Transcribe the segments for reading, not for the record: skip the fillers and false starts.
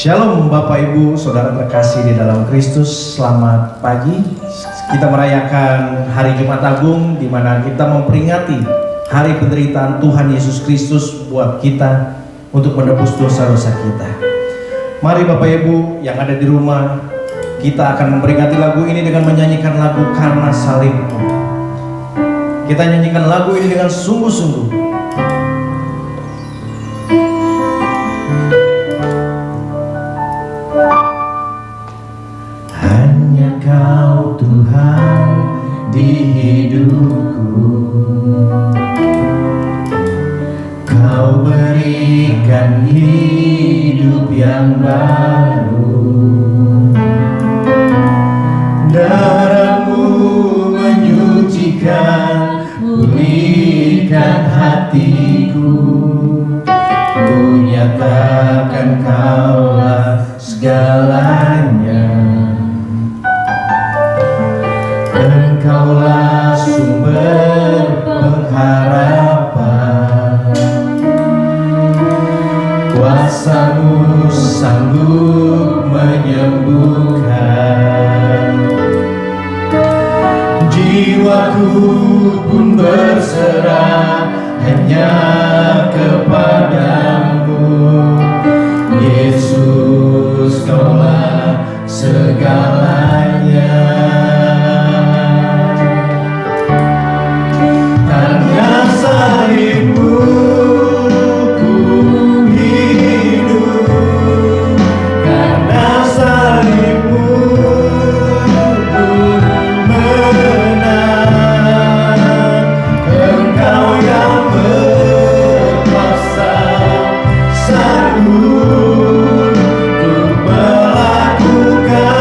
Shalom Bapak Ibu, Saudara terkasih di dalam Kristus. Selamat pagi. Kita merayakan hari Jumat Agung, di mana kita memperingati hari penderitaan Tuhan Yesus Kristus buat kita untuk menebus dosa-dosa kita. Mari Bapak Ibu yang ada di rumah, kita akan memperingati lagu ini dengan menyanyikan lagu Karena Salibmu. Kita nyanyikan lagu ini dengan sungguh-sungguh. Kau Tuhan di hidupku, Kau berikan hidup yang baru. Darah-Mu menyucikan, pulihkan hatiku. Ku nyatakan Kaulah segalanya. Engkaulah sumber pengharapan, kuasa-Mu sanggup menyembuhkan. Jiwaku pun berserah hanya kepadamu. Yesus, Kaulah segalanya. Salibmu ku hidup, karena salibmu ku menang. Engkau yang berkuasa, sanggup untuk melakukan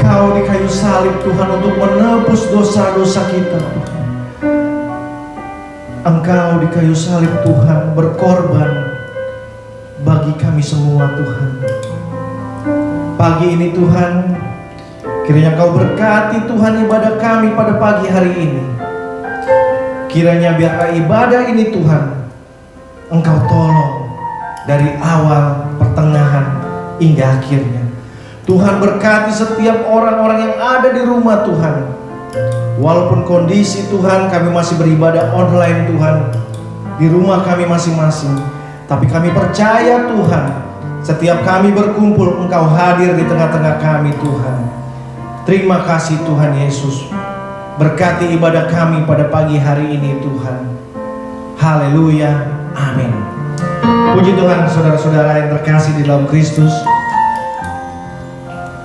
Engkau di kayu salib Tuhan untuk menebus dosa-dosa kita Tuhan. Engkau di kayu salib Tuhan berkorban bagi kami semua Tuhan. Pagi ini Tuhan, kiranya Engkau berkati Tuhan ibadah kami pada pagi hari ini. Kiranya biarlah ibadah ini Tuhan Engkau tolong dari awal, pertengahan, hingga akhirnya. Tuhan berkati setiap orang-orang yang ada di rumah Tuhan. Walaupun kondisi Tuhan kami masih beribadah online Tuhan, di rumah kami masing-masing, tapi kami percaya Tuhan, setiap kami berkumpul Engkau hadir di tengah-tengah kami Tuhan. Terima kasih Tuhan Yesus. Berkati ibadah kami pada pagi hari ini Tuhan. Haleluya, amin. Puji Tuhan, saudara-saudara yang terkasih di dalam Kristus.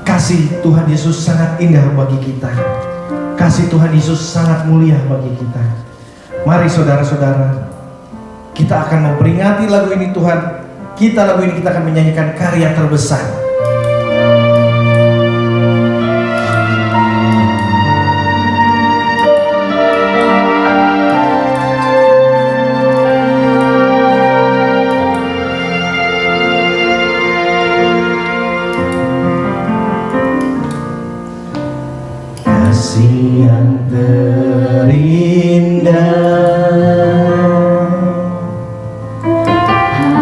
Kasih Tuhan Yesus sangat indah bagi kita. Kasih Tuhan Yesus sangat mulia bagi kita. Mari saudara-saudara, kita akan memperingati lagu ini Tuhan. Lagu ini kita akan menyanyikan karya terbesar. Yang terindah,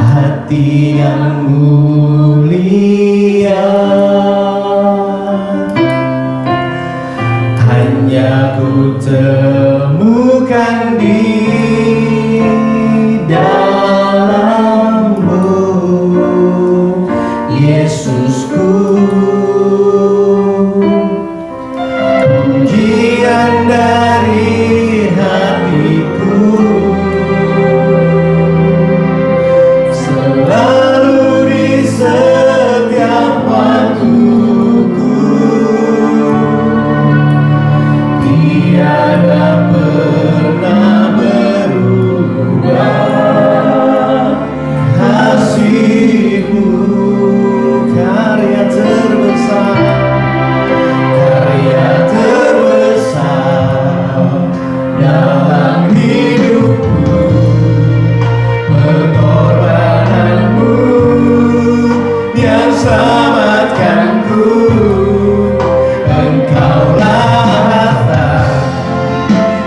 hati yang mulia, hanya ku temukan di dalam-Mu, Yesusku. Pujian dari hatiku selalu di setiap waktuku, tiada pernah berubah kasih-Mu. Karya terbesar, karya dalam hidupku, pengorbananmu yang selamatkanku. Engkaulah harta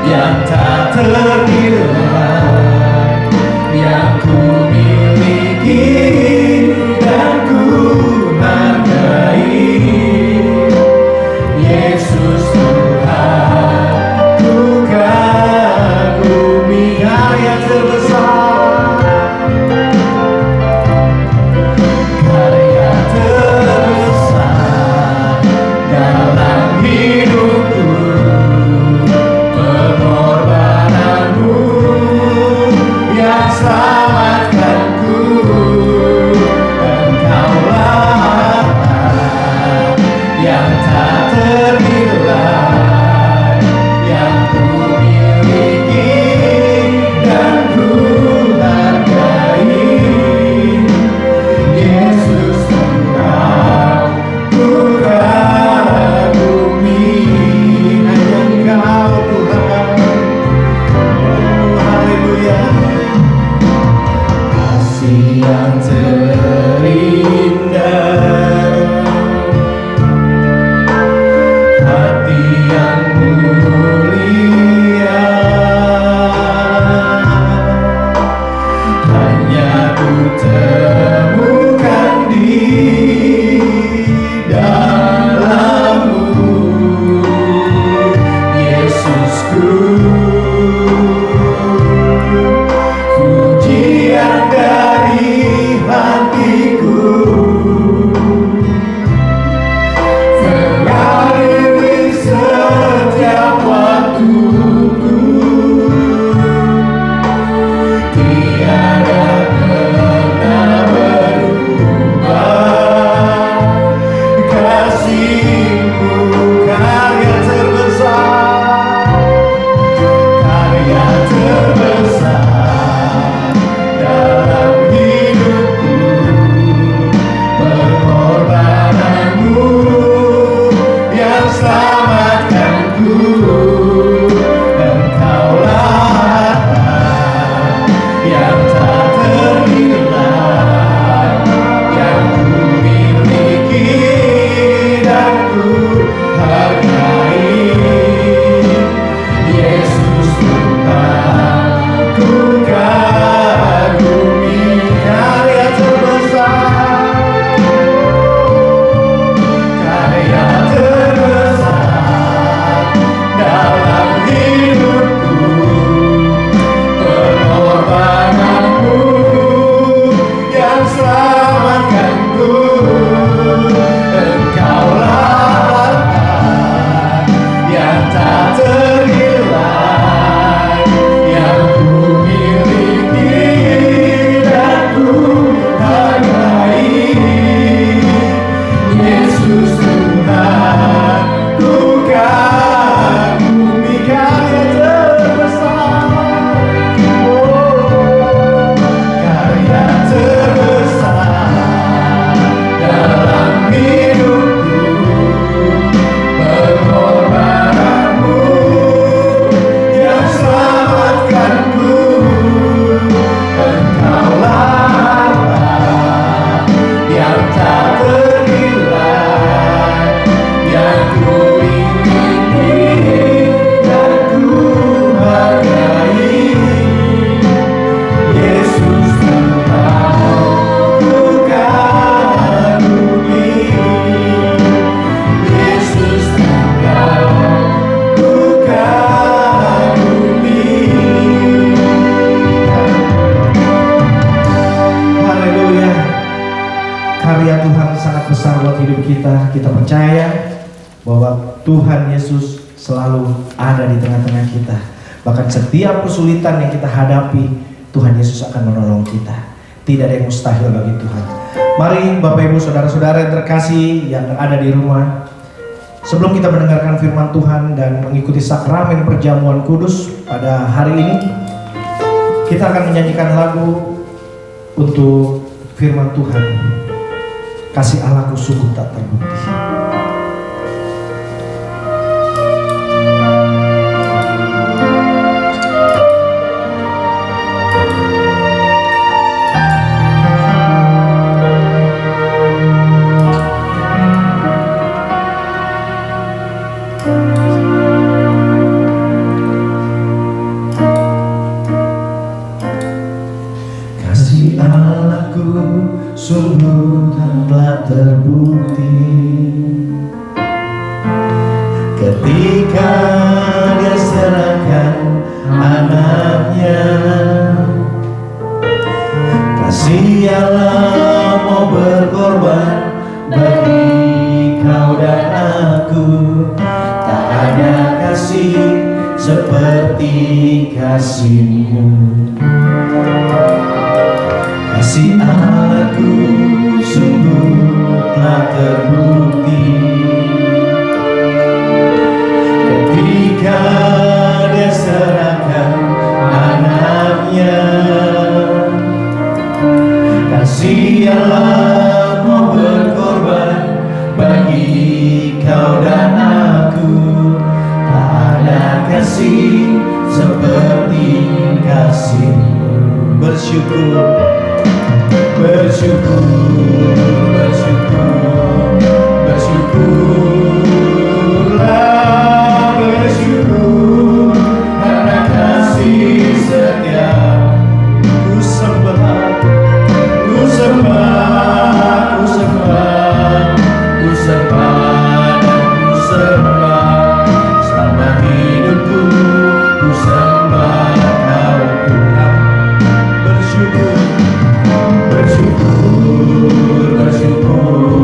yang tak ternilai, yang ku miliki dan ku hargai. Yesus Tuhan, karya terbesar, karya terbesar dalam hidupku, pengorbananmu yang selamatkanku. Engkaulah harta yang tak ternilai, yang ku miliki dan ku hargai. Yesus Tuhan, ku kagumi hanya Engkau Tuhan. Oh, haleluya. Kasih yang terindah, selamatkanku. Engkaulah yang tak ternilai, yang ku miliki dan ku hargai. Yesus Tuhan, ku kagumi karya terbesar, karya terbesar dalam hidupku, pengorbananmu yang selamatkanku. Engkaulah yang tak ternilai, yang ku miliki dan ku hargai. Yesus Tuhan, ku kagumi karya terbesar, karya terbesar dalam hidupku, pengorbananmu yang selamatkanku. Engkaulah yang tak ternilai, yang ku miliki dan ku hargai. Yesus Tuhan, ku kagumi. Yesus Tuhan, ku kagumi. Haleluya. Karya Tuhan sangat besar buat hidup kita. Kita percaya bahwa Tuhan Yesus selalu ada di tengah-tengah kita. Bahkan setiap kesulitan yang kita hadapi, Tuhan Yesus akan menolong kita. Tidak ada yang mustahil bagi Tuhan. Mari Bapak Ibu Saudara-saudara yang terkasih yang ada di rumah, sebelum kita mendengarkan firman Tuhan dan mengikuti sakramen perjamuan kudus pada hari ini, kita akan menyanyikan lagu untuk firman Tuhan. Kasih Allahku sungguh tak terbukti. Kasih Allahku sungguh telah terbukti ketika Dia serahkan anaknya. Kasih Allah mau berkorban bagi kau dan aku. Tak ada kasih seperti kasih-Mu. Kasih Allahku sungguh telah terbukti ketika Dia serahkan anaknya. Kasih Allah mau berkorban bagi kau dan aku. Tak ada kasih seperti kasih-Mu. Bersyukur, bersyukur, bersyukur, bersyukurlah, bersyukur karena kasih setia. Ku sembah, ku sembah, ku sembah, ku sembah dan ku sembah selama hidupku. Ku sembah Kau Tuhan. Bersyukur, bersyukur, bersyukur.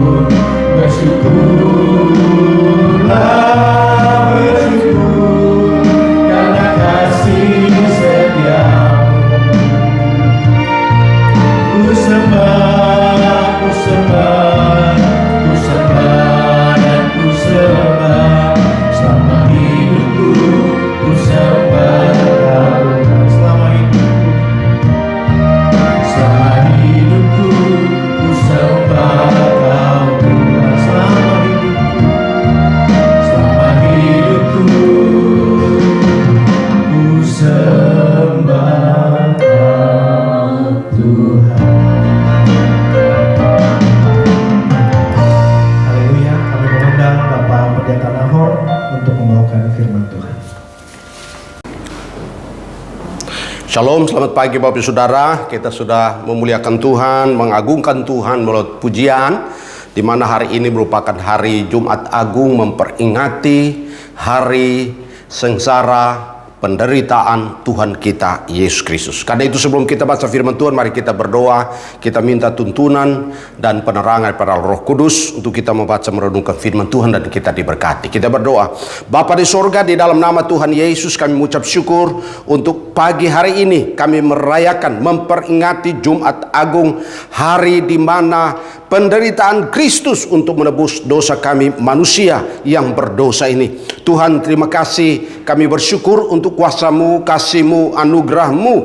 Shalom, selamat pagi Bapak Ibu Saudara. Kita sudah memuliakan Tuhan, mengagungkan Tuhan melalui pujian, di mana hari ini merupakan hari Jumat Agung, memperingati hari sengsara penderitaan Tuhan kita Yesus Kristus. Karena itu sebelum kita baca firman Tuhan, mari kita berdoa. Kita minta tuntunan dan penerangan pada Roh Kudus untuk kita membaca merenungkan firman Tuhan dan kita diberkati. Kita berdoa. Bapa di sorga, di dalam nama Tuhan Yesus kami mengucap syukur untuk pagi hari ini kami merayakan, memperingati Jumat Agung, hari di mana penderitaan Kristus untuk menebus dosa kami manusia yang berdosa ini. Tuhan, terima kasih, kami bersyukur untuk kuasa-Mu, kasih-Mu, anugerah-Mu.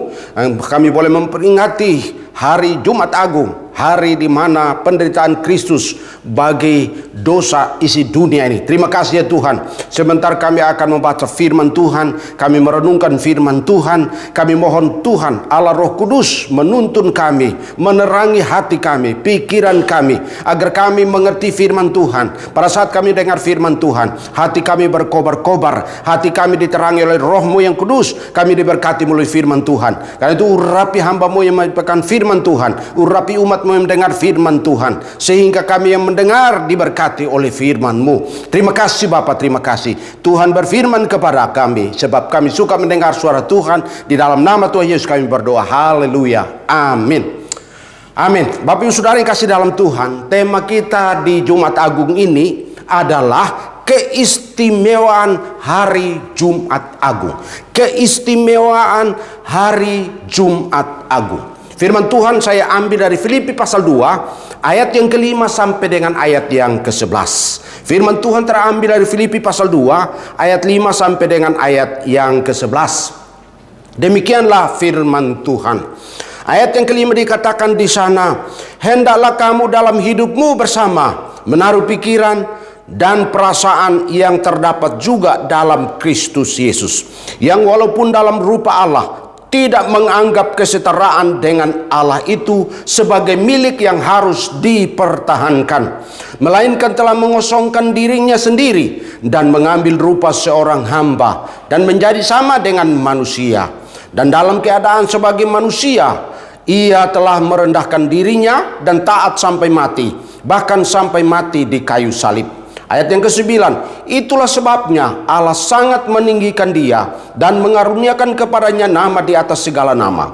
Kami boleh memperingati hari Jumat Agung, hari di mana penderitaan Kristus bagi dosa isi dunia ini. Terima kasih ya Tuhan. Sebentar kami akan membaca firman Tuhan, kami merenungkan firman Tuhan. Kami mohon Tuhan Allah Roh Kudus menuntun kami, menerangi hati kami, pikiran kami, agar kami mengerti firman Tuhan. Pada saat kami dengar firman Tuhan, hati kami berkobar-kobar, hati kami diterangi oleh Roh-Mu yang kudus, kami diberkati melalui firman Tuhan. Karena itu urapi hamba-Mu yang menyampaikan firman Tuhan, urapi umat-Mu yang mendengar firman Tuhan, sehingga kami yang mendengar diberkati oleh firman-Mu. Terima kasih Bapa, terima kasih. Tuhan berfirman kepada kami, sebab kami suka mendengar suara Tuhan. Di dalam nama Tuhan Yesus kami berdoa. Haleluya. Amin. Amin. Bapak Ibu Saudara yang kasih dalam Tuhan, tema kita di Jumat Agung ini adalah keistimewaan hari Jumat Agung. Keistimewaan hari Jumat Agung. Firman Tuhan saya ambil dari Filipi pasal 2 ayat yang ke-5 sampai dengan ayat yang ke-11. Firman Tuhan terambil dari Filipi pasal 2 ayat 5 sampai dengan ayat yang ke-11. Demikianlah firman Tuhan. Ayat yang ke-5 dikatakan di sana, hendaklah kamu dalam hidupmu bersama menaruh pikiran dan perasaan yang terdapat juga dalam Kristus Yesus, yang walaupun dalam rupa Allah tidak menganggap kesetaraan dengan Allah itu sebagai milik yang harus dipertahankan, melainkan telah mengosongkan dirinya sendiri dan mengambil rupa seorang hamba dan menjadi sama dengan manusia. Dan dalam keadaan sebagai manusia, ia telah merendahkan dirinya dan taat sampai mati, bahkan sampai mati di kayu salib. Ayat yang ke-9, itulah sebabnya Allah sangat meninggikan dia dan mengaruniakan kepadanya nama di atas segala nama,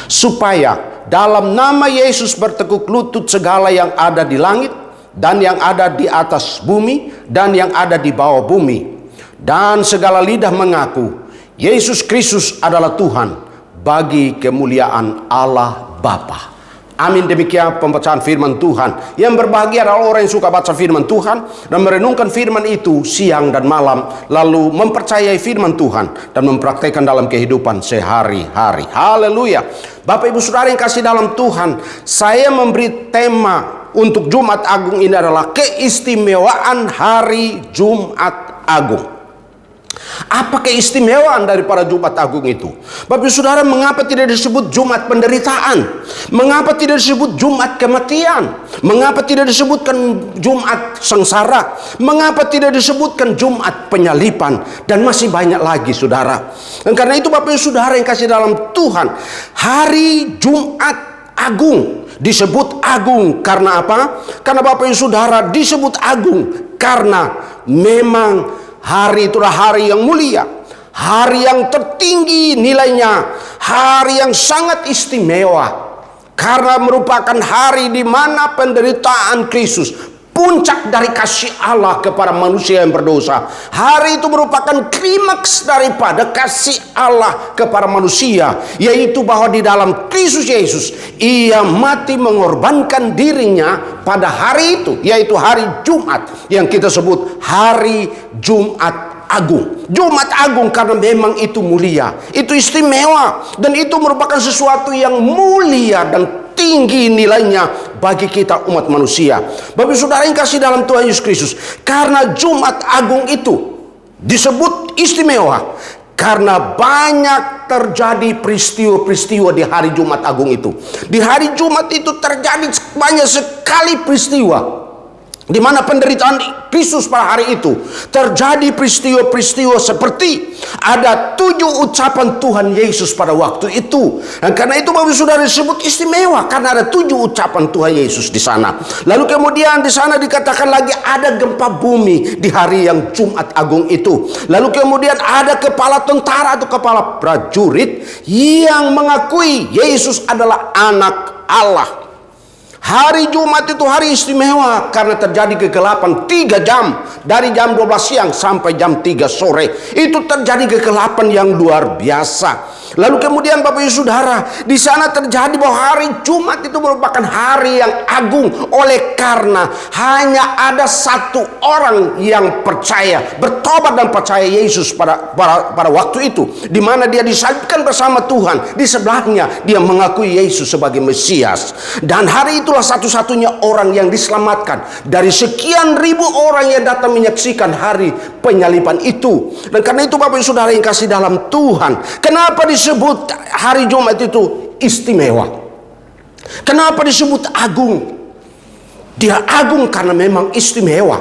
supaya dalam nama Yesus bertekuk lutut segala yang ada di langit dan yang ada di atas bumi dan yang ada di bawah bumi, dan segala lidah mengaku Yesus Kristus adalah Tuhan, bagi kemuliaan Allah Bapa. Amin. Demikian pembacaan firman Tuhan. Yang berbahagia adalah orang yang suka baca firman Tuhan dan merenungkan firman itu siang dan malam, lalu mempercayai firman Tuhan dan mempraktikkan dalam kehidupan sehari-hari. Haleluya. Bapak Ibu Saudara yang kasih dalam Tuhan, saya memberi tema untuk Jumat Agung ini adalah keistimewaan hari Jumat Agung. Apa keistimewaan daripada Jumat Agung itu? Bapak Ibu Saudara, mengapa tidak disebut Jumat penderitaan? Mengapa tidak disebut Jumat kematian? Mengapa tidak disebutkan Jumat sengsara? Mengapa tidak disebutkan Jumat penyalipan? Dan masih banyak lagi saudara. Dan karena itu Bapak Ibu Saudara yang kasih dalam Tuhan, hari Jumat Agung disebut agung karena apa? Karena Bapak Ibu Saudara disebut agung karena memang hari itulah hari yang mulia, hari yang tertinggi nilainya, hari yang sangat istimewa, karena merupakan hari di mana penderitaan Kristus, puncak dari kasih Allah kepada manusia yang berdosa. Hari itu merupakan klimaks daripada kasih Allah kepada manusia, yaitu bahwa di dalam Kristus Yesus ia mati mengorbankan dirinya pada hari itu, yaitu hari Jumat yang kita sebut hari Jumat Agung. Jumat Agung karena memang itu mulia, itu istimewa, dan itu merupakan sesuatu yang mulia dan tinggi nilainya bagi kita umat manusia. Bapak Saudara yang kasih dalam Tuhan Yesus Kristus, karena Jumat Agung itu disebut istimewa karena banyak terjadi peristiwa-peristiwa di hari Jumat Agung itu. Di hari Jumat itu terjadi banyak sekali peristiwa di mana penderitaan Kristus pada hari itu terjadi peristiwa-peristiwa seperti ada 7 ucapan Tuhan Yesus pada waktu itu. Dan karena itu Bapak Saudara disebut istimewa karena ada 7 ucapan Tuhan Yesus di sana. Lalu kemudian di sana dikatakan lagi ada gempa bumi di hari yang Jumat Agung itu. Lalu kemudian ada kepala tentara atau kepala prajurit yang mengakui Yesus adalah anak Allah. Hari Jumat itu hari istimewa karena terjadi kegelapan 3 jam. Dari jam 12 siang sampai jam 3 sore. Itu terjadi kegelapan yang luar biasa. Lalu kemudian Bapak Ibu Saudara, di sana terjadi bahwa hari Jumat itu merupakan hari yang agung. Oleh karena hanya ada 1 orang yang percaya, bertobat dan percaya Yesus pada waktu itu. Di mana dia disalibkan bersama Tuhan. Di sebelahnya dia mengakui Yesus sebagai Mesias. Dan hari itulah satu-satunya orang yang diselamatkan dari sekian ribu orang yang datang menyaksikan hari penyaliban itu. Dan karena itu Bapak Ibu Saudara yang kasih dalam Tuhan, kenapa disebut hari Jumat itu istimewa? Kenapa disebut agung? Dia agung karena memang istimewa.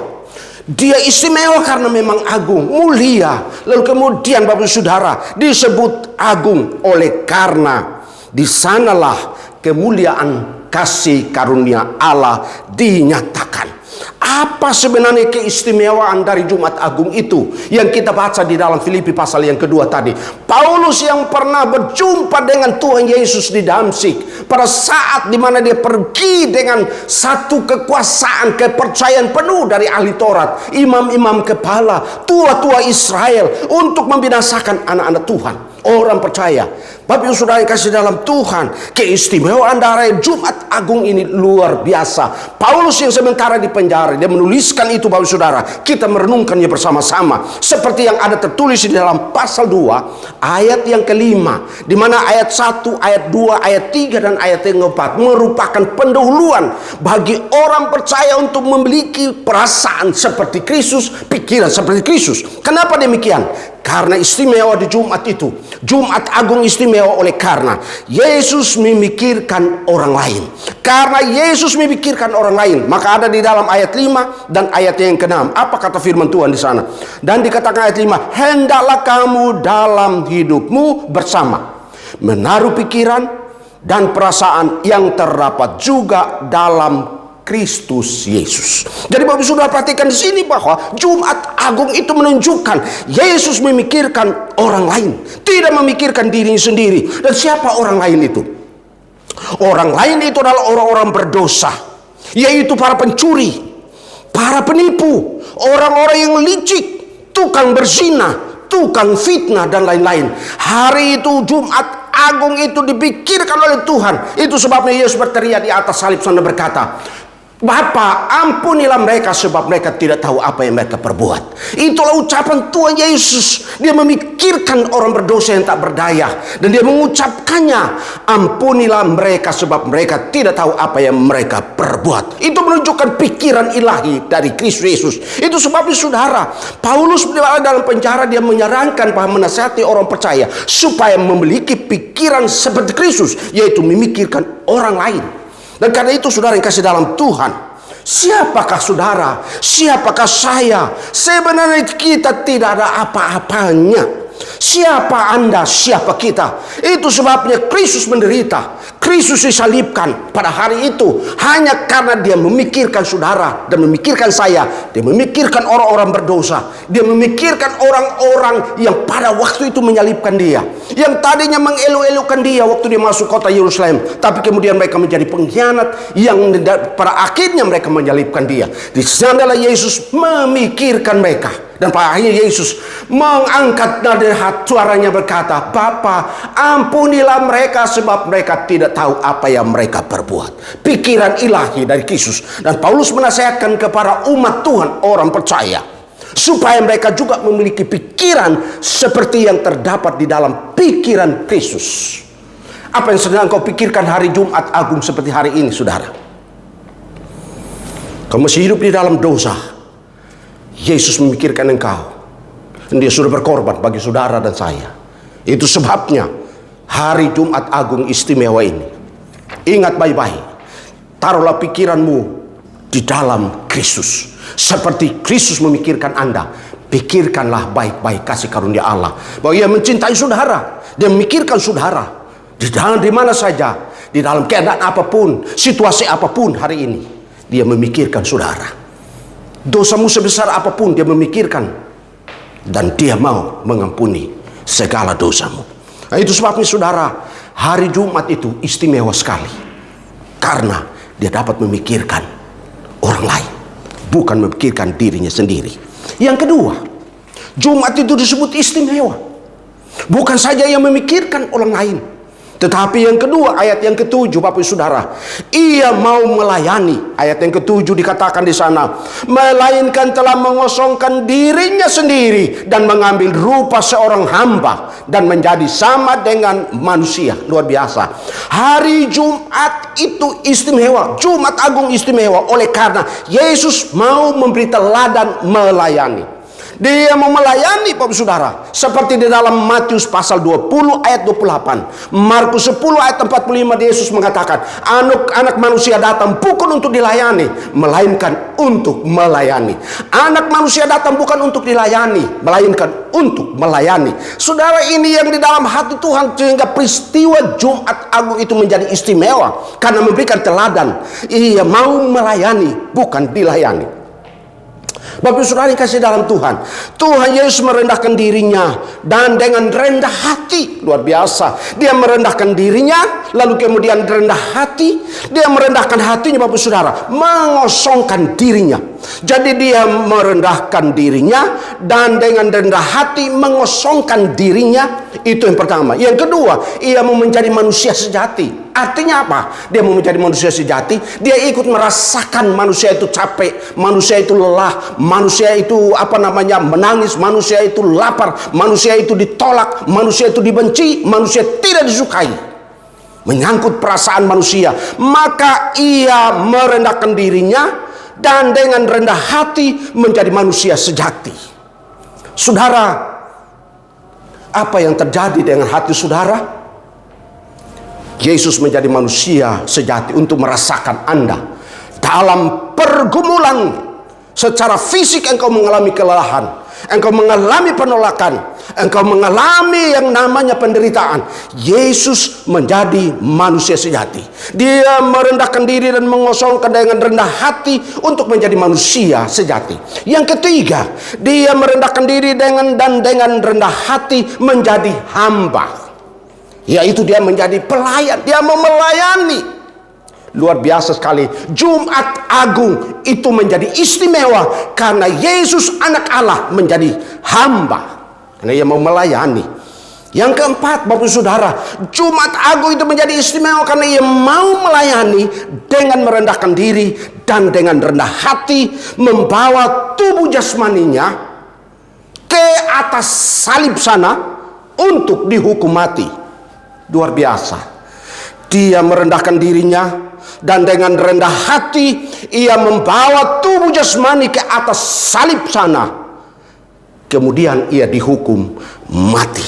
Dia istimewa karena memang agung, mulia. Lalu kemudian Bapak Ibu Saudara disebut agung oleh karena di sanalah kemuliaan kasih karunia Allah dinyatakan. Apa sebenarnya keistimewaan dari Jumat Agung itu yang kita baca di dalam Filipi pasal yang kedua tadi? Paulus yang pernah berjumpa dengan Tuhan Yesus di Damsyik pada saat dimana dia pergi dengan satu kekuasaan, kepercayaan penuh dari ahli Taurat, imam-imam kepala, tua-tua Israel untuk membinasakan anak-anak Tuhan, orang percaya. Bapak Ibu Saudara yang kasih dalam Tuhan, keistimewaan dari Jumat Agung ini luar biasa. Paulus yang sementara di penjara, dia menuliskan itu Bapak Ibu Saudara. Kita merenungkannya bersama-sama. Seperti yang ada tertulis di dalam pasal 2, ayat yang kelima. Di mana ayat 1, ayat 2, ayat 3, dan ayat yang keempat merupakan pendahuluan bagi orang percaya untuk memiliki perasaan seperti Kristus, pikiran seperti Kristus. Kenapa demikian? Karena istimewa di Jumat itu. Jumat Agung istimewa oleh karena Yesus memikirkan orang lain. Karena Yesus memikirkan orang lain, maka ada di dalam ayat 5 dan ayat yang ke-6. Apa kata firman Tuhan di sana? Dan dikatakan ayat 5, hendaklah kamu dalam hidupmu bersama menaruh pikiran dan perasaan yang terdapat juga dalam Kristus Yesus. Jadi Bapak Ibu Saudara perhatikan di sini bahwa Jumat Agung itu menunjukkan Yesus memikirkan orang lain, tidak memikirkan dirinya sendiri. Dan siapa orang lain itu? Orang lain itu adalah orang-orang berdosa, yaitu para pencuri, para penipu, orang-orang yang licik, tukang berzina, tukang fitnah, dan lain-lain. Hari itu Jumat Agung itu dipikirkan oleh Tuhan. Itu sebabnya Yesus berteriak di atas salib sana berkata, Bapa, ampunilah mereka sebab mereka tidak tahu apa yang mereka perbuat. Itulah ucapan Tuhan Yesus. Dia memikirkan orang berdosa yang tak berdaya, dan dia mengucapkannya, ampunilah mereka sebab mereka tidak tahu apa yang mereka perbuat. Itu menunjukkan pikiran ilahi dari Kristus Yesus. Itu sebabnya Saudara, Paulus dalam penjara dia menyarankan bahwa menasihati orang percaya supaya memiliki pikiran seperti Kristus, yaitu memikirkan orang lain. Dan karena itu Saudara yang kasih dalam Tuhan, siapakah Saudara? Siapakah saya? Sebenarnya kita tidak ada apa-apanya. Siapa Anda? Siapa kita? Itu sebabnya Kristus menderita, Kristus disalibkan pada hari itu hanya karena dia memikirkan Saudara dan memikirkan saya. Dia memikirkan orang-orang berdosa. Dia memikirkan orang-orang yang pada waktu itu menyalibkan dia, yang tadinya mengeluh-elukan dia waktu dia masuk kota Yerusalem, tapi kemudian mereka menjadi pengkhianat yang pada akhirnya mereka menyalibkan dia. Di sanalah Yesus memikirkan mereka. Dan pada akhirnya Yesus mengangkat nada suaranya berkata, Bapa, ampunilah mereka sebab mereka tidak tahu apa yang mereka perbuat. Pikiran ilahi dari Kristus. Dan Paulus menasihatkan kepada umat Tuhan, orang percaya, supaya mereka juga memiliki pikiran seperti yang terdapat di dalam pikiran Kristus. Apa yang sedang kau pikirkan hari Jumat Agung seperti hari ini, Saudara? Kau masih hidup di dalam dosa. Yesus memikirkan engkau. Dia sudah berkorban bagi saudara dan saya. Itu sebabnya hari Jumat Agung istimewa ini. Ingat baik-baik. Taruhlah pikiranmu di dalam Kristus. Seperti Kristus memikirkan Anda, pikirkanlah baik-baik kasih karunia Allah. Bahwa Ia mencintai saudara, Dia memikirkan saudara di mana saja, di dalam keadaan apapun, situasi apapun hari ini, Dia memikirkan saudara. Dosamu sebesar apapun Dia memikirkan, dan Dia mau mengampuni segala dosamu. Nah, itu sebabnya saudara, hari Jumat itu istimewa sekali, karena dia dapat memikirkan orang lain, bukan memikirkan dirinya sendiri. Yang kedua, Jumat itu disebut istimewa, bukan saja yang memikirkan orang lain, tetapi yang kedua, ayat yang ketujuh, Bapak Saudara, Ia mau melayani. Ayat yang ketujuh dikatakan di sana, melainkan telah mengosongkan dirinya sendiri dan mengambil rupa seorang hamba dan menjadi sama dengan manusia. Luar biasa. Hari Jumat itu istimewa, Jumat Agung istimewa, oleh karena Yesus mau memberi teladan melayani. Dia mau melayani, Bapak Saudara, seperti di dalam Matius pasal 20 ayat 28, Markus 10 ayat 45, Yesus mengatakan, anak manusia datang bukan untuk dilayani, melainkan untuk melayani. Anak manusia datang bukan untuk dilayani, melainkan untuk melayani. Saudara, ini yang di dalam hati Tuhan, sehingga peristiwa Jumat Agung itu menjadi istimewa karena memberikan teladan. Ia mau melayani, bukan dilayani. Bapak Saudara kasih dalam Tuhan, Tuhan Yesus merendahkan dirinya dan dengan rendah hati, luar biasa. Dia merendahkan dirinya, lalu kemudian rendah hati. Dia merendahkan hatinya, Bapak Saudara, mengosongkan dirinya. Jadi dia merendahkan dirinya dan dengan rendah hati mengosongkan dirinya. Itu yang pertama. Yang kedua, ia mau menjadi manusia sejati. Artinya apa? Dia mau menjadi manusia sejati. Dia ikut merasakan manusia itu capek, manusia itu lelah, manusia itu menangis, manusia itu lapar, manusia itu ditolak, manusia itu dibenci, manusia tidak disukai. Menyangkut perasaan manusia, maka ia merendahkan dirinya dan dengan rendah hati menjadi manusia sejati. Saudara, apa yang terjadi dengan hati saudara? Yesus menjadi manusia sejati untuk merasakan Anda dalam pergumulan. Secara fisik engkau mengalami kelelahan, engkau mengalami penolakan, engkau mengalami yang namanya penderitaan. Yesus menjadi manusia sejati. Dia merendahkan diri dan mengosongkan dengan rendah hati untuk menjadi manusia sejati. Yang ketiga, dia merendahkan diri dengan rendah hati menjadi hamba. Yaitu dia menjadi pelayan, dia mau melayani. Luar biasa sekali. Jumat Agung itu menjadi istimewa karena Yesus anak Allah menjadi hamba, karena ia mau melayani. Yang keempat, Bapak Saudara, Jumat Agung itu menjadi istimewa karena ia mau melayani dengan merendahkan diri dan dengan rendah hati membawa tubuh jasmaninya ke atas salib sana untuk dihukum mati. Luar biasa. Dia merendahkan dirinya dan dengan rendah hati ia membawa tubuh jasmani ke atas salib sana. Kemudian ia dihukum mati.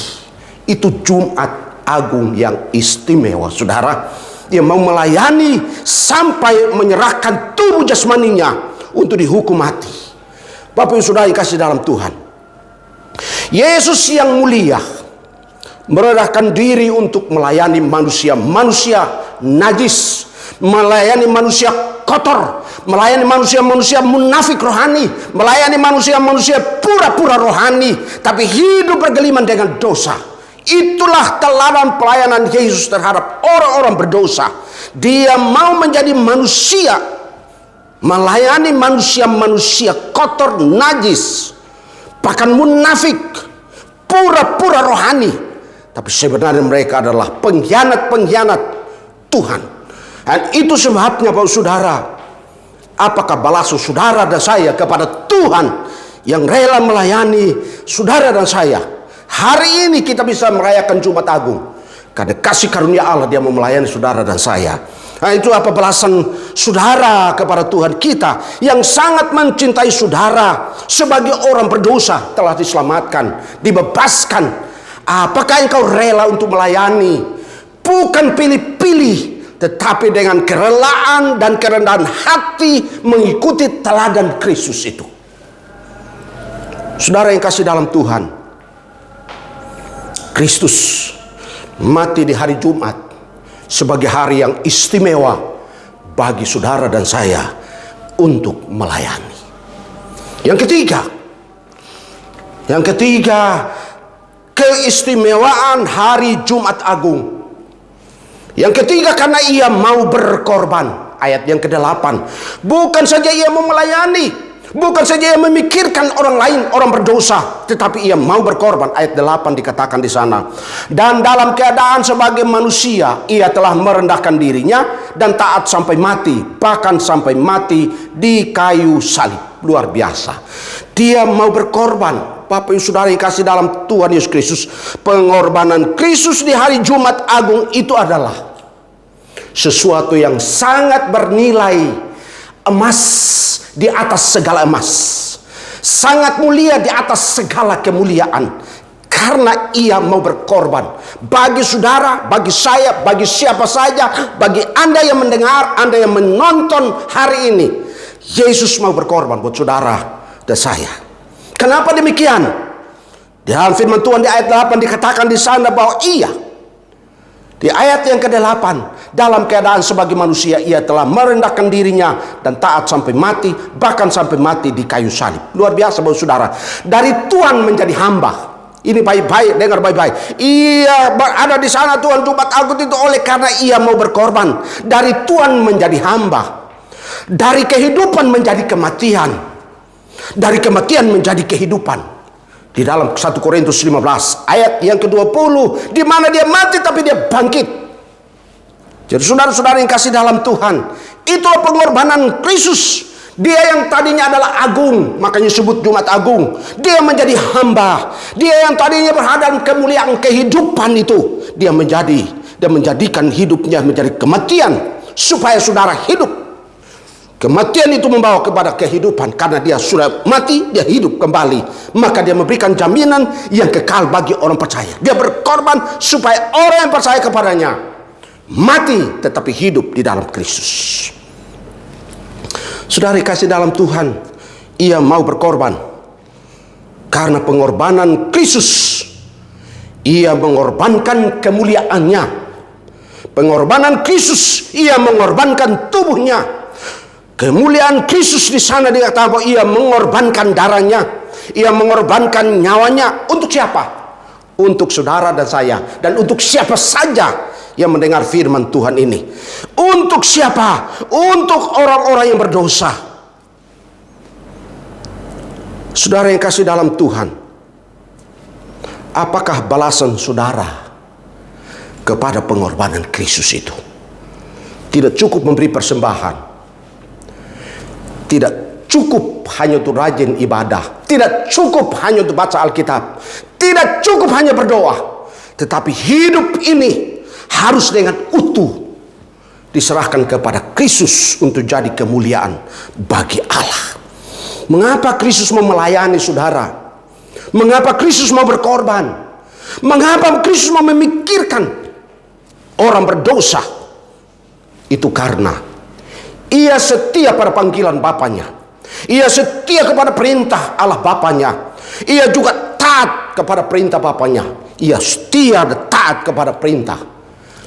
Itu Jumat Agung yang istimewa, saudara. Dia mau melayani sampai menyerahkan tubuh jasmaninya untuk dihukum mati. Bapak Ibu Saudara kasih dalam Tuhan, Yesus yang mulia merendahkan diri untuk melayani manusia najis, melayani manusia kotor, melayani manusia munafik rohani, melayani manusia pura-pura rohani, tapi hidup bergeliman dengan dosa. Itulah teladan pelayanan Yesus terhadap orang-orang berdosa. Dia mau menjadi manusia, melayani manusia kotor, najis, bahkan munafik, pura-pura rohani. Tapi sebenarnya mereka adalah pengkhianat Tuhan. Dan itu sebabnya, Bapak Saudara, apakah balasan saudara dan saya kepada Tuhan yang rela melayani saudara dan saya? Hari ini kita bisa merayakan Jumat Agung karena kasih karunia Allah, dia mau melayani saudara dan saya. Nah, itu apa balasan saudara kepada Tuhan kita yang sangat mencintai saudara sebagai orang berdosa, telah diselamatkan, dibebaskan. Apakah engkau rela untuk melayani? Bukan pilih-pilih, tetapi dengan kerelaan dan kerendahan hati mengikuti teladan Kristus itu. Saudara yang kasih dalam Tuhan, Kristus mati di hari Jumat sebagai hari yang istimewa bagi saudara dan saya untuk melayani. Yang ketiga, keistimewaan hari Jumat Agung. Yang ketiga, karena ia mau berkorban. Ayat yang ke-8, bukan saja ia mau melayani, bukan saja ia memikirkan orang lain, orang berdosa, tetapi ia mau berkorban. Ayat 8 dikatakan di sana, dan dalam keadaan sebagai manusia ia telah merendahkan dirinya dan taat sampai mati, bahkan sampai mati di kayu salib. Luar biasa, dia mau berkorban. Bapak Ibu Saudara yang kasih dalam Tuhan Yesus Kristus, pengorbanan Kristus di hari Jumat Agung itu adalah sesuatu yang sangat bernilai emas di atas segala emas, sangat mulia di atas segala kemuliaan, karena ia mau berkorban bagi saudara, bagi saya, bagi siapa saja, bagi Anda yang mendengar, Anda yang menonton hari ini. Yesus mau berkorban buat saudara dan saya. Kenapa demikian? Di dalam firman Tuhan di ayat 8 dikatakan di sana bahwa ia, di ayat yang ke-8, dalam keadaan sebagai manusia ia telah merendahkan dirinya dan taat sampai mati, bahkan sampai mati di kayu salib. Luar biasa Bapak Saudara. Dari Tuhan menjadi hamba. Ini baik-baik, dengar baik-baik. Ia berada di sana Tuhan Jumat Agung itu oleh karena ia mau berkorban. Dari Tuhan menjadi hamba. Dari kehidupan menjadi kematian. Dari kematian menjadi kehidupan. Di dalam 1 Korintus 15 ayat yang ke-20, di mana dia mati tapi dia bangkit. Jadi saudara-saudara yang kasih dalam Tuhan, itulah pengorbanan Kristus. Dia yang tadinya adalah agung, makanya disebut Jumat Agung. Dia menjadi hamba. Dia yang tadinya berhadapan kemuliaan kehidupan itu, dia menjadikan hidupnya menjadi kematian supaya saudara hidup. Kematian itu membawa kepada kehidupan. Karena dia sudah mati, dia hidup kembali. Maka dia memberikan jaminan yang kekal bagi orang percaya. Dia berkorban supaya orang yang percaya kepadanya mati tetapi hidup di dalam Kristus. Saudara kasih dalam Tuhan, ia mau berkorban karena pengorbanan Kristus. Ia mengorbankan kemuliaannya. Pengorbanan Kristus, ia mengorbankan tubuhnya. Kemuliaan Kristus di sana dikatakan bahwa ia mengorbankan darahnya, ia mengorbankan nyawanya. Untuk siapa? Untuk saudara dan saya, dan untuk siapa saja yang mendengar firman Tuhan ini. Untuk siapa? Untuk orang-orang yang berdosa. Saudara yang kasih dalam Tuhan, apakah balasan saudara kepada pengorbanan Kristus itu? Tidak cukup memberi persembahan. Tidak cukup hanya untuk rajin ibadah. Tidak cukup hanya untuk baca Alkitab. Tidak cukup hanya berdoa. Tetapi hidup ini harus dengan utuh diserahkan kepada Kristus untuk jadi kemuliaan bagi Allah. Mengapa Kristus mau melayani saudara? Mengapa Kristus mau berkorban? Mengapa Kristus mau memikirkan orang berdosa? Itu karena ia setia pada panggilan Bapaknya. Ia setia kepada perintah Allah Bapaknya. Ia juga taat kepada perintah Bapaknya. Ia setia dan taat kepada perintah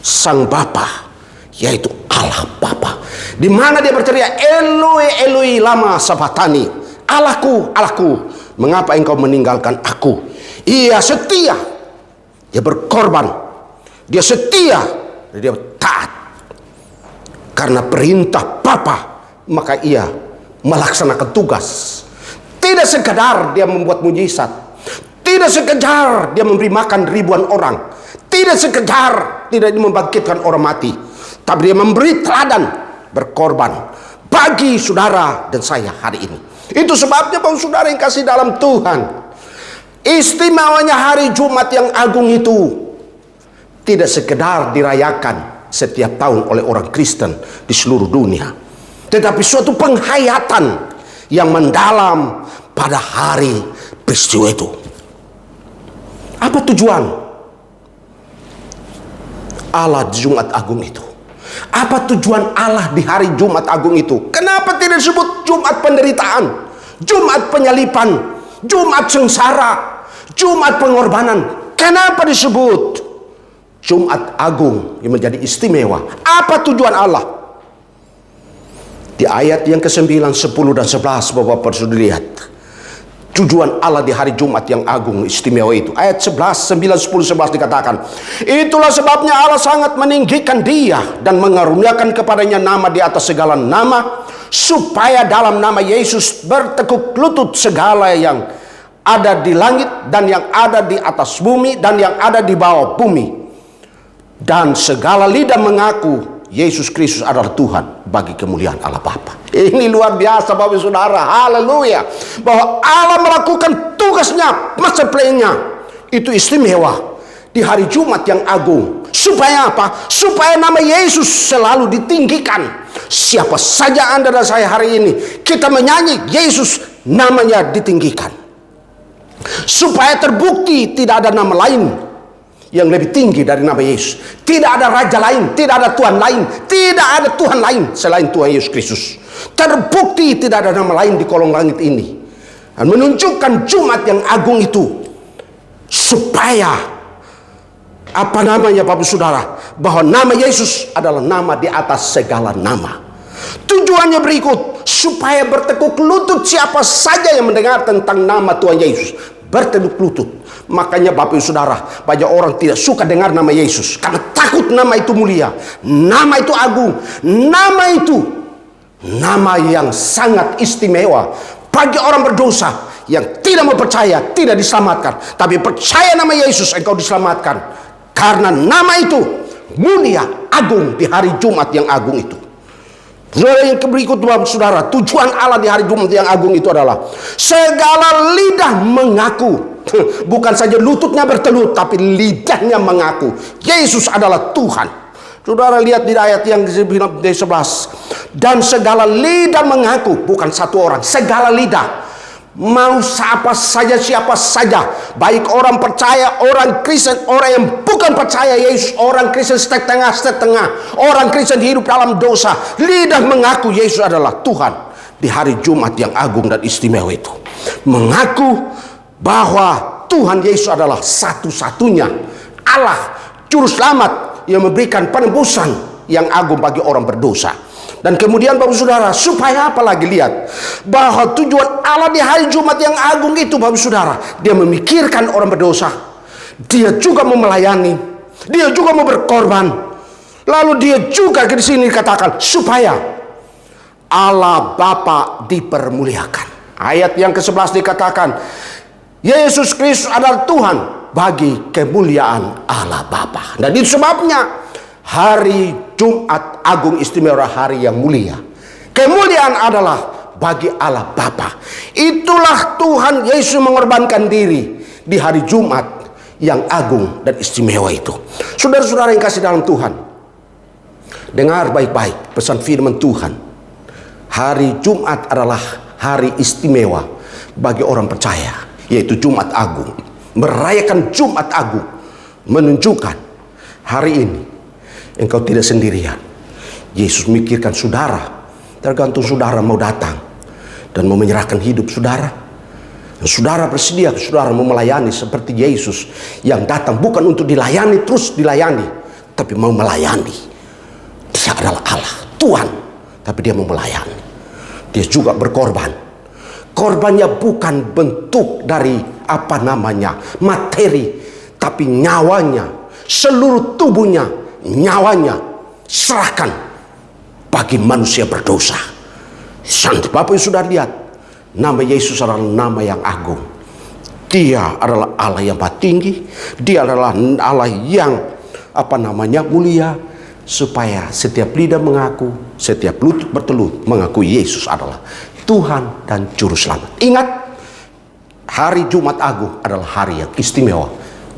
Sang Bapa, yaitu Allah Bapa. Di mana dia berteriak, Eloi, Eloi, lama sabachthani. Allahku, Allahku, mengapa engkau meninggalkan aku? Ia setia. Dia berkorban. Dia setia. Dia taat. Karena perintah Bapa, maka ia melaksanakan tugas. Tidak sekedar dia membuat mujizat, tidak sekedar dia memberi makan ribuan orang, tidak sekedar tidak membangkitkan orang mati, tapi dia memberi teladan berkorban bagi saudara dan saya hari ini. Itu sebabnya Bapak Saudara yang kasih dalam Tuhan, istimewanya hari Jumat yang agung itu tidak sekedar dirayakan setiap tahun oleh orang Kristen di seluruh dunia, tetapi suatu penghayatan yang mendalam pada hari peristiwa itu. Apa tujuan Allah di Jumat Agung itu? Apa tujuan Allah di hari Jumat Agung itu? Kenapa tidak disebut Jumat penderitaan, Jumat penyalipan, Jumat sengsara, Jumat pengorbanan? Kenapa disebut Jumat Agung yang menjadi istimewa? Apa tujuan Allah? Di ayat yang ke-9, 10 dan 11 Bapak sudah lihat tujuan Allah di hari Jumat yang agung istimewa itu. Ayat 11, 9, 10, 11 dikatakan, itulah sebabnya Allah sangat meninggikan dia dan mengaruniakan kepadanya nama di atas segala nama, supaya dalam nama Yesus bertekuk lutut segala yang ada di langit dan yang ada di atas bumi dan yang ada di bawah bumi, dan segala lidah mengaku Yesus Kristus adalah Tuhan bagi kemuliaan Allah Bapa. Ini luar biasa Bapak Saudara, haleluya, bahwa Allah melakukan tugasnya, masa playnya itu istimewa di hari Jumat yang agung. Supaya apa? Supaya nama Yesus selalu ditinggikan. Siapa saja Anda dan saya hari ini, kita menyanyi Yesus, namanya ditinggikan. Supaya terbukti tidak ada nama lain yang lebih tinggi dari nama Yesus. Tidak ada raja lain, tidak ada Tuhan lain, tidak ada Tuhan lain selain Tuhan Yesus Kristus. Terbukti tidak ada nama lain di kolong langit ini. Dan menunjukkan Jumat yang agung itu supaya apa namanya Bapak Saudara, bahwa nama Yesus adalah nama di atas segala nama. Tujuannya berikut, supaya bertekuk lutut siapa saja yang mendengar tentang nama Tuhan Yesus, bertekuk lutut. Makanya Bapak Ibu Saudara, banyak orang tidak suka dengar nama Yesus karena takut nama itu mulia, nama itu agung, nama itu nama yang sangat istimewa bagi orang berdosa yang tidak mau percaya, tidak diselamatkan. Tapi percaya nama Yesus, engkau diselamatkan, karena nama itu mulia, agung di hari Jumat yang agung itu. Saudara, yang berikut Bapak Saudara, tujuan Allah di hari Jumat yang agung itu adalah segala lidah mengaku. Bukan saja lututnya bertelut, tapi lidahnya mengaku Yesus adalah Tuhan. Saudara lihat di ayat yang ke-11, dan segala lidah mengaku, bukan satu orang, segala lidah. Mau siapa saja, baik orang percaya, orang Kristen, orang yang bukan percaya Yesus, orang Kristen setengah-setengah, orang Kristen hidup dalam dosa, lidah mengaku Yesus adalah Tuhan di hari Jumat yang agung dan istimewa itu. Mengaku bahwa Tuhan Yesus adalah satu-satunya Allah, Juru Selamat yang memberikan penebusan yang agung bagi orang berdosa. Dan kemudian Bapak Saudara, supaya apa lagi? Lihat bahwa tujuan Allah di hari Jumat yang agung itu Bapak Saudara, dia memikirkan orang berdosa, dia juga mau melayani, dia juga mau berkorban. Lalu dia juga di sini dikatakan supaya Allah Bapa dipermuliakan. Ayat yang ke-11 dikatakan Yesus Kristus adalah Tuhan bagi kemuliaan Allah Bapa. Dan itu sebabnya hari Jumat Agung istimewa, hari yang mulia. Kemuliaan adalah bagi Allah Bapa. Itulah Tuhan Yesus mengorbankan diri di hari Jumat yang agung dan istimewa itu. Saudara-saudara yang kasih dalam Tuhan, dengar baik-baik pesan firman Tuhan. Hari Jumat adalah hari istimewa bagi orang percaya, yaitu Jumat Agung. Merayakan Jumat Agung menunjukkan hari ini engkau tidak sendirian. Yesus mikirkan saudara, tergantung saudara mau datang dan mau menyerahkan hidup saudara. Dan saudara bersedia, saudara mau melayani seperti Yesus yang datang bukan untuk dilayani terus dilayani, tapi mau melayani. Dia adalah Allah, Tuhan, tapi dia mau melayani. Dia juga berkorban. Korbannya bukan bentuk dari apa namanya materi, tapi nyawanya, seluruh tubuhnya, nyawanya serahkan bagi manusia berdosa. Bapak sudah lihat, nama Yesus adalah nama yang agung. Dia adalah Allah yang maha tinggi, dia adalah Allah yang apa namanya mulia, supaya setiap lidah mengaku, setiap lutut bertelut mengakui Yesus adalah Tuhan dan Juru Selamat. Ingat, hari Jumat Agung adalah hari yang istimewa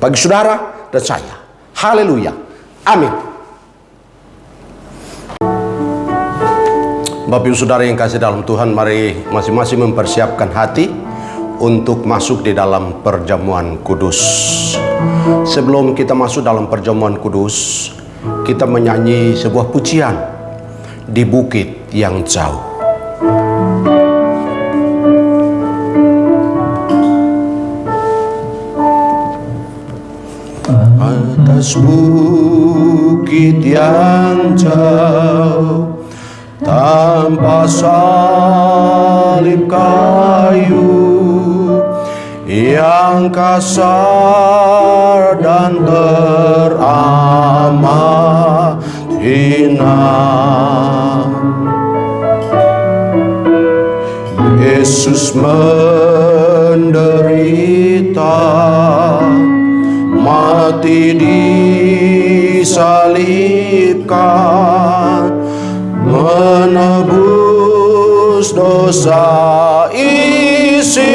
bagi saudara dan saya. Haleluya, amin. Bapak Ibu Saudara yang kasih dalam Tuhan, mari masing-masing mempersiapkan hati untuk masuk di dalam perjamuan kudus. Sebelum kita masuk dalam perjamuan kudus, kita menyanyi sebuah pujian di bukit yang jauh. Atas bukit yang jauh, tanpa salib kayu yang kasar dan teramat hina, Yesus menderita, mati disalibkan, menebus dosa isi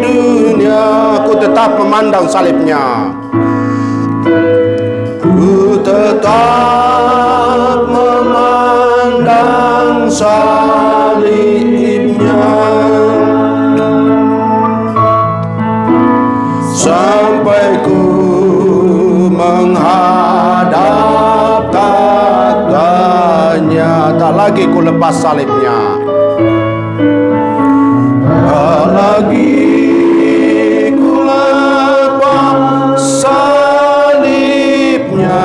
dunia. Ku tetap memandang salibnya, ku tetap memandang salibnya, sampai ku menghadap tahtanya. Tak lagi ku lepas salibnya, tak lagi ku lepas salibnya,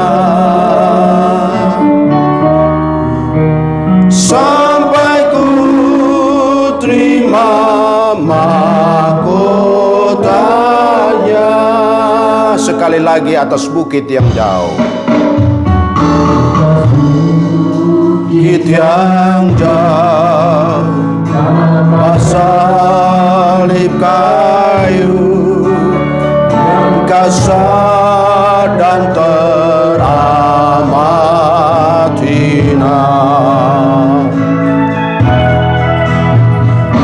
sampai ku terima mahkotanya. Sekali lagi, atas bukit yang jauh, bukit yang jauh, tanpa salib kayu yang kasar dan teramat hina,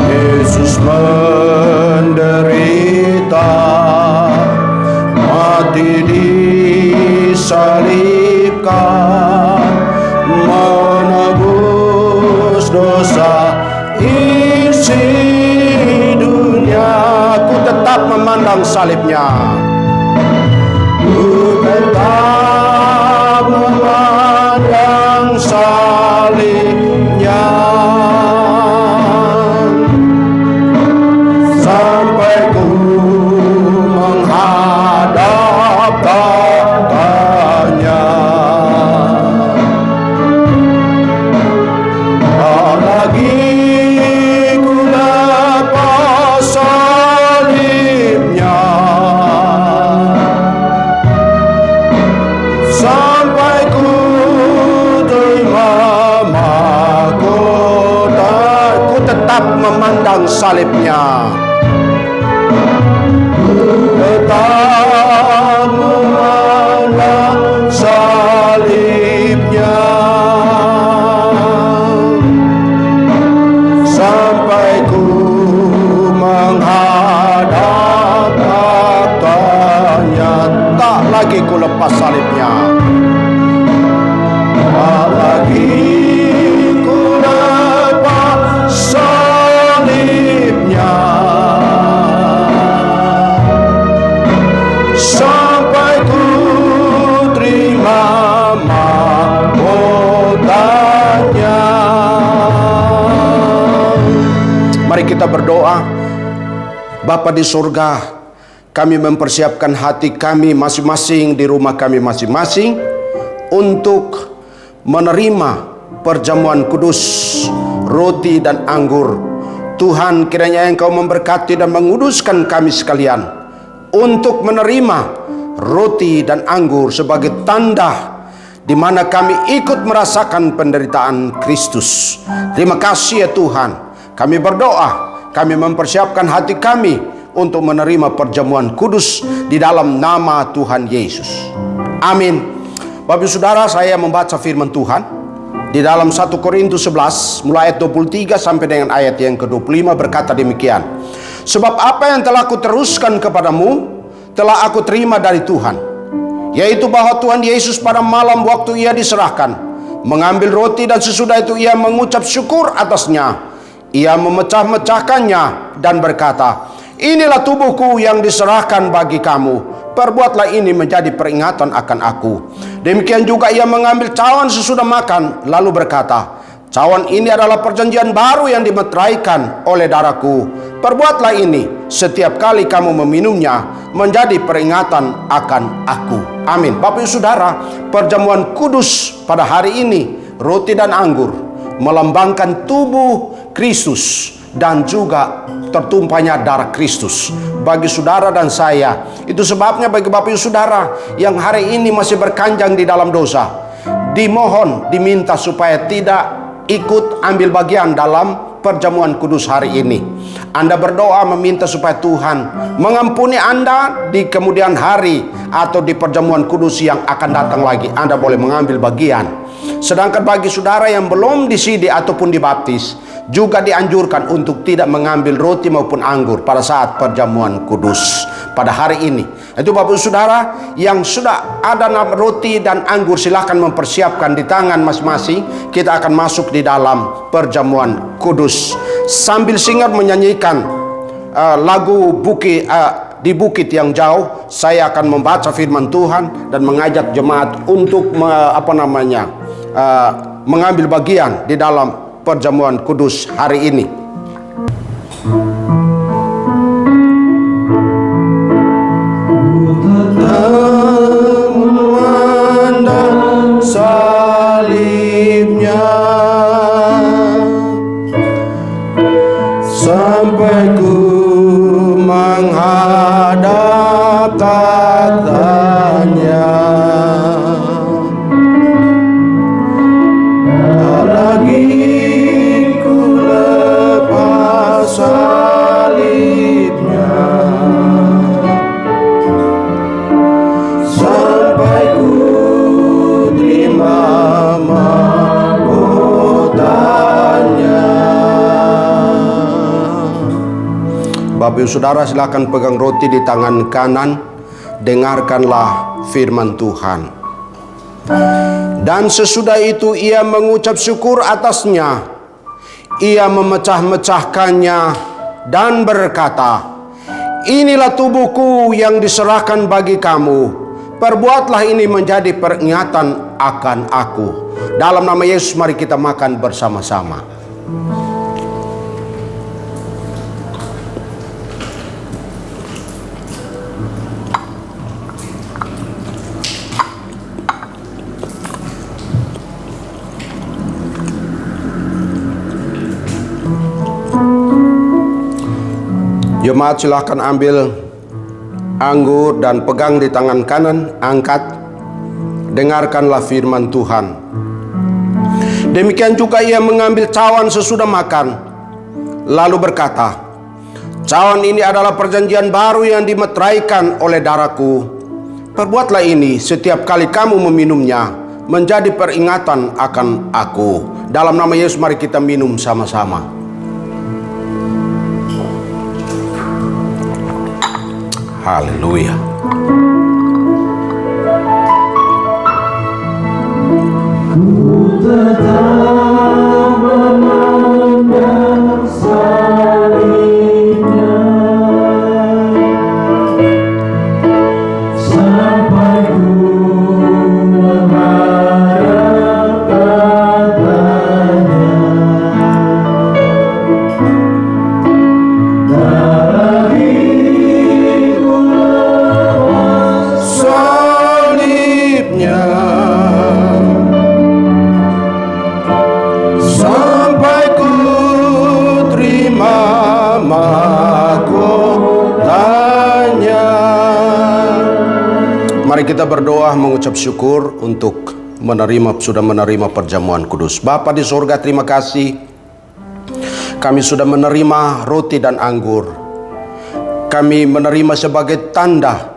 Yesus menderita, mati disalibkan, menebus dosa isi dunia. Ku tetap memandang salibnya, ku tetap memandang salibnya, sampai ku menghadap tahtanya. Tak lagi ku lepas salibnya, sampai ku terima mahkota. Ku tetap memandang salibnya, tetap memandang salibnya, sampai ku menghadap tahtanya. Tak lagi ku lepas salibnya, tak lagi ku lepas salibnya, sampai ku terima mahkotanya. Mari kita berdoa. Bapa di surga, kami mempersiapkan hati kami masing-masing di rumah kami masing-masing untuk menerima perjamuan kudus, roti dan anggur. Tuhan, kiranya Engkau memberkati dan menguduskan kami sekalian untuk menerima roti dan anggur sebagai tanda di mana kami ikut merasakan penderitaan Kristus. Terima kasih ya Tuhan. Kami berdoa, kami mempersiapkan hati kami untuk menerima perjamuan kudus di dalam nama Tuhan Yesus. Amin. Bapak Saudara, saya membaca firman Tuhan di dalam 1 Korintus 11 mulai ayat 23 sampai dengan ayat yang ke-25 berkata demikian. Sebab apa yang telah aku teruskan kepadamu telah aku terima dari Tuhan, yaitu bahwa Tuhan Yesus pada malam waktu ia diserahkan mengambil roti, dan sesudah itu ia mengucap syukur atasnya. Ia memecah-mecahkannya dan berkata, Inilah tubuhku yang diserahkan bagi kamu. Perbuatlah ini menjadi peringatan akan aku. Demikian juga ia mengambil cawan sesudah makan, lalu berkata, cawan ini adalah perjanjian baru yang dimeteraikan oleh darahku. Perbuatlah ini setiap kali kamu meminumnya menjadi peringatan akan aku. Amin. Bapak Ibu Saudara, perjamuan kudus pada hari ini, roti dan anggur, melambangkan tubuh Kristus dan juga tertumpahnya darah Kristus bagi saudara dan saya. Itu sebabnya bagi Bapak Ibu Saudara yang hari ini masih berkanjang di dalam dosa, dimohon, diminta supaya tidak ikut ambil bagian dalam perjamuan kudus hari ini. Anda berdoa meminta supaya Tuhan mengampuni Anda di kemudian hari atau di perjamuan kudus yang akan datang lagi. Anda boleh mengambil bagian. Sedangkan bagi saudara yang belum disidi ataupun dibaptis, juga dianjurkan untuk tidak mengambil roti maupun anggur pada saat perjamuan kudus pada hari ini. Itu Bapak Ibu Saudara yang sudah ada roti dan anggur, silakan mempersiapkan di tangan masing-masing. Kita akan masuk di dalam perjamuan kudus sambil singar menyanyikan lagu bukit di bukit yang jauh. Saya akan membaca firman Tuhan dan mengajak jemaat untuk mengambil bagian di dalam perjamuan kudus hari ini. Memandang salibnya sampai ku menghadap tatanya. Bapak Ibu Saudara, silakan pegang roti di tangan kanan. Dengarkanlah firman Tuhan. Dan sesudah itu ia mengucap syukur atasnya. Ia memecah-mecahkannya dan berkata, inilah tubuhku yang diserahkan bagi kamu. Perbuatlah ini menjadi peringatan akan aku. Dalam nama Yesus mari kita makan bersama-sama. Jemaat silahkan ambil anggur dan pegang di tangan kanan, angkat. Dengarkanlah firman Tuhan. Demikian juga ia mengambil cawan sesudah makan, lalu berkata, cawan ini adalah perjanjian baru yang dimeteraikan oleh darahku. Perbuatlah ini setiap kali kamu meminumnya menjadi peringatan akan aku. Dalam nama Yesus mari kita minum sama-sama. Haleluya. Ku tetap memandang salibnya sampai ku menghadap tatanya. Mari kita berdoa mengucap syukur untuk sudah menerima perjamuan kudus. Bapa di surga, terima kasih. Kami sudah menerima roti dan anggur. Kami menerima sebagai tanda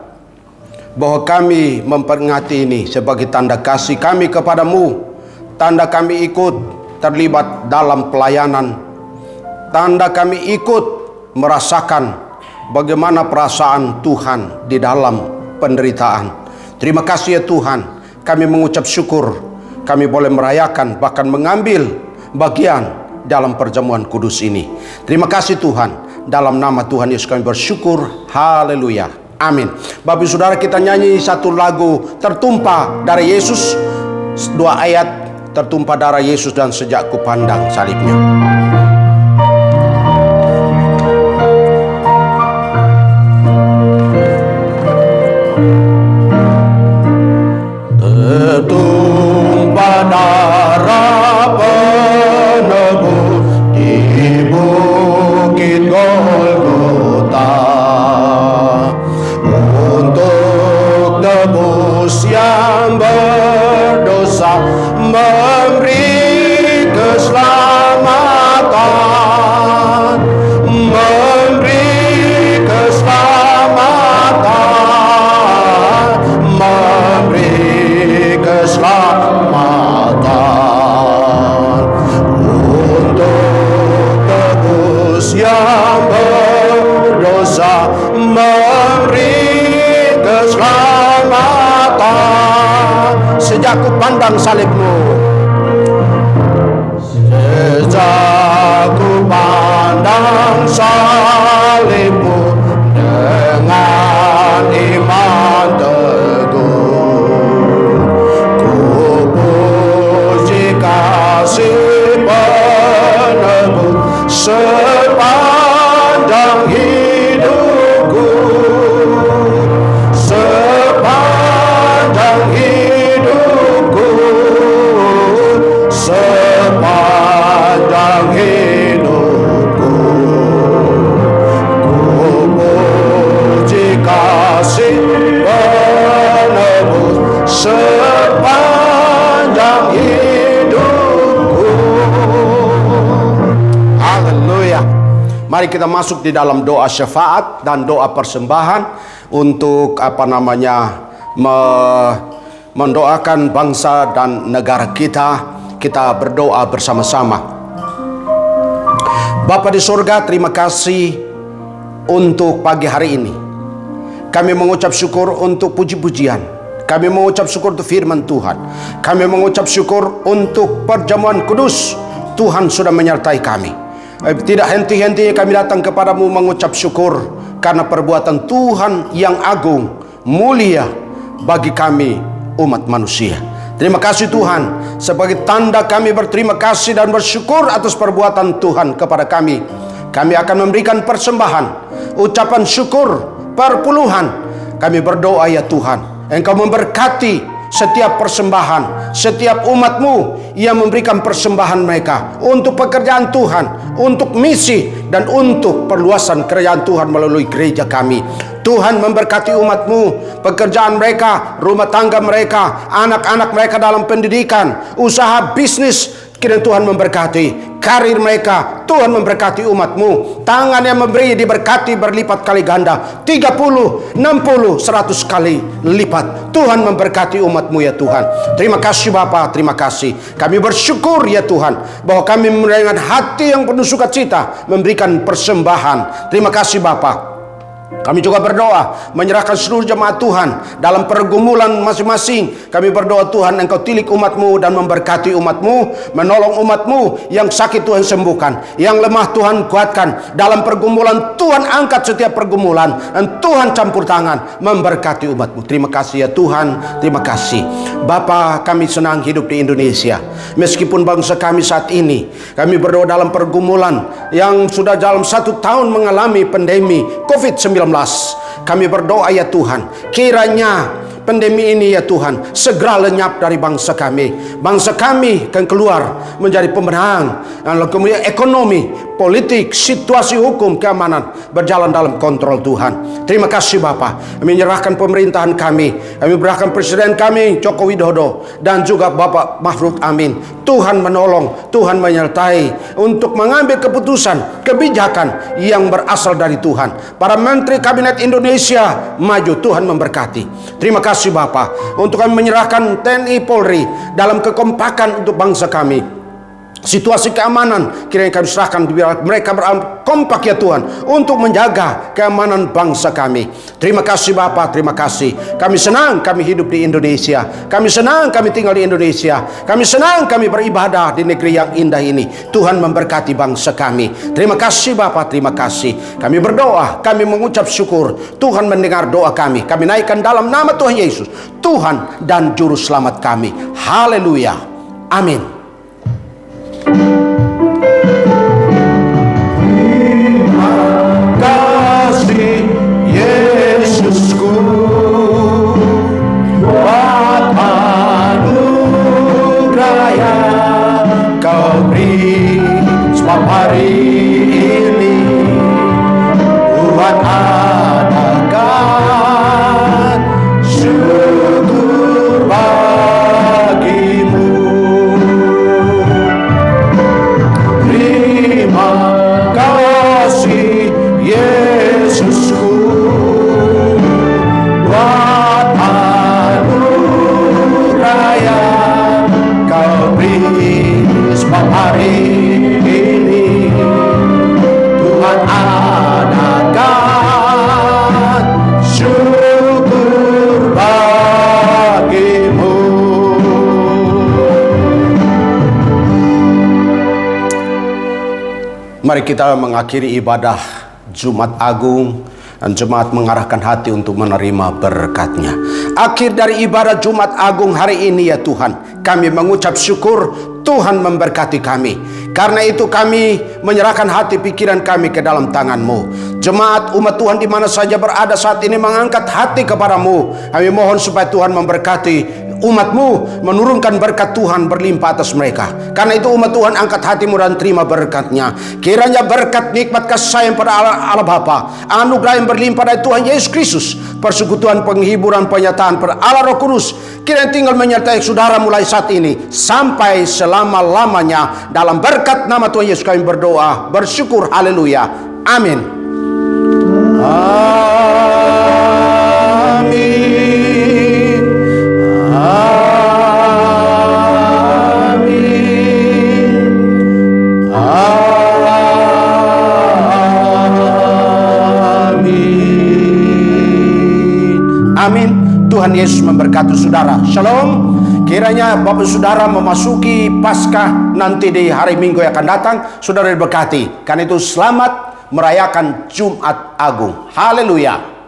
bahwa kami memperingati ini sebagai tanda kasih kami kepadamu. Tanda kami ikut terlibat dalam pelayanan. Tanda kami ikut merasakan bagaimana perasaan Tuhan di dalam penderitaan. Terima kasih ya Tuhan, kami mengucap syukur, kami boleh merayakan bahkan mengambil bagian dalam perjamuan kudus ini. Terima kasih Tuhan, Dalam nama Tuhan Yesus kami bersyukur. Haleluya. Amin. Bapak Ibu Saudara, kita nyanyi satu lagu Tertumpah Darah Yesus. 2 ayat, tertumpah darah Yesus dan sejak ku pandang salibnya. Tertumpah darah penebus di bukit Golgota untuk tebus yang berdosa, memberi keselamatan, memberi keselamatan, memberi keselamatan untuk tebus yang berdosa, memberi keselamatan. Sejak ku pandang salibmu, sejak ku pandang salibmu, dengan iman teguh ku puji kasih penebus sepanjang hidupku, sepanjang hidupku, sepanjang hidupku. Ku puji kasih penebus sepanjang hidupku. Haleluya. Mari kita masuk di dalam doa syafaat dan doa persembahan untuk mendoakan bangsa dan negara kita. Kita berdoa bersama-sama. Bapa di surga, terima kasih untuk pagi hari ini. Kami mengucap syukur untuk puji-pujian. Kami mengucap syukur untuk firman Tuhan. Kami mengucap syukur untuk perjamuan kudus. Tuhan sudah menyertai kami. Tidak henti-hentinya kami datang kepadamu mengucap syukur karena perbuatan Tuhan yang agung, mulia bagi kami umat manusia. Terima kasih Tuhan, sebagai tanda kami berterima kasih dan bersyukur atas perbuatan Tuhan kepada kami. Kami akan memberikan persembahan, ucapan syukur, perpuluhan. Kami berdoa ya Tuhan, Engkau memberkati setiap persembahan, setiap umatmu yang memberikan persembahan mereka untuk pekerjaan Tuhan, untuk misi, dan untuk perluasan kerajaan Tuhan melalui gereja kami. Tuhan memberkati umatmu, pekerjaan mereka, rumah tangga mereka, anak-anak mereka dalam pendidikan, usaha bisnis. Kiranya Tuhan memberkati karir mereka. Tuhan memberkati umatmu. Tangan yang memberi diberkati berlipat kali ganda, 30, 60, 100 kali lipat. Tuhan memberkati umatmu ya Tuhan. Terima kasih Bapa, terima kasih. Kami bersyukur ya Tuhan, bahwa kami dengan hati yang penuh sukacita memberikan persembahan. Terima kasih Bapa. Kami juga berdoa menyerahkan seluruh jemaat Tuhan dalam pergumulan masing-masing. Kami berdoa Tuhan, Engkau tilik umatmu dan memberkati umatmu, menolong umatmu. Yang sakit Tuhan sembuhkan, yang lemah Tuhan kuatkan. Dalam pergumulan Tuhan angkat setiap pergumulan, dan Tuhan campur tangan memberkati umatmu. Terima kasih ya Tuhan, terima kasih Bapa. Kami senang hidup di Indonesia. Meskipun bangsa kami saat ini, kami berdoa dalam pergumulan yang sudah dalam 1 tahun mengalami pandemi COVID-19. Kami berdoa ya Tuhan, kiranya pandemi ini ya Tuhan segera lenyap dari bangsa kami. Bangsa kami akan keluar menjadi pemenang. Dan kemudian ekonomi, politik, situasi hukum, keamanan berjalan dalam kontrol Tuhan. Terima kasih Bapa. Kami menyerahkan pemerintahan kami. Kami menyerahkan Presiden kami Joko Widodo dan juga Bapak Mahfud Amin. Tuhan menolong, Tuhan menyertai untuk mengambil keputusan, kebijakan yang berasal dari Tuhan. Para Menteri Kabinet Indonesia maju, Tuhan memberkati. Terima kasih Bapa, untuk kami menyerahkan TNI Polri dalam kekompakan untuk bangsa kami. situasi keamanan, kiranya kami serahkan biar mereka kompak ya Tuhan untuk menjaga keamanan bangsa kami. Terima kasih Bapa, terima kasih. Kami senang kami hidup di Indonesia. Kami senang kami tinggal di Indonesia. Kami senang kami beribadah di negeri yang indah ini. Tuhan memberkati bangsa kami. Terima kasih Bapa, terima kasih. Kami berdoa, kami mengucap syukur. Tuhan mendengar doa kami. Kami naikkan dalam nama Tuhan Yesus, Tuhan dan Juru Selamat kami. Haleluya. Amin. Terima kasih Yesusku buat anugerah yang Kau beri sebab hari ini Tuhan adakan syukur bagimu. Terima kasih Yesusku buat anugerah yang Kau beri sebab hari ini Tuhan adakan syukur bagimu. Mari kita mengakhiri ibadah Jumat Agung dan jemaat mengarahkan hati untuk menerima berkat-Nya. Akhir dari ibadah Jumat Agung hari ini ya Tuhan, kami mengucap syukur Tuhan memberkati kami. Karena itu kami menyerahkan hati pikiran kami ke dalam tangan-Mu. Jemaat umat Tuhan di mana saja berada saat ini mengangkat hati kepada-Mu. Kami mohon supaya Tuhan memberkati umat-Mu, menurunkan berkat Tuhan berlimpah atas mereka. Karena itu umat Tuhan angkat hatimu dan terima berkat-Nya. Kiranya berkat nikmat kasih sayang pada Allah Bapa, anugerah yang berlimpah dari Tuhan Yesus Kristus, persekutuan penghiburan penyataan pada Allah Roh Kudus, kiranya tinggal menyertai saudara mulai saat ini sampai selama-lamanya. Dalam berkat nama Tuhan Yesus kami berdoa, bersyukur, haleluya, amin. Amin. Amin. Amin. Amin. Tuhan Yesus memberkati saudara. Shalom. Kiranya Bapak Saudara memasuki Paskah nanti di hari Minggu yang akan datang, saudara diberkati. Karena itu selamat merayakan Jumat Agung. Haleluya.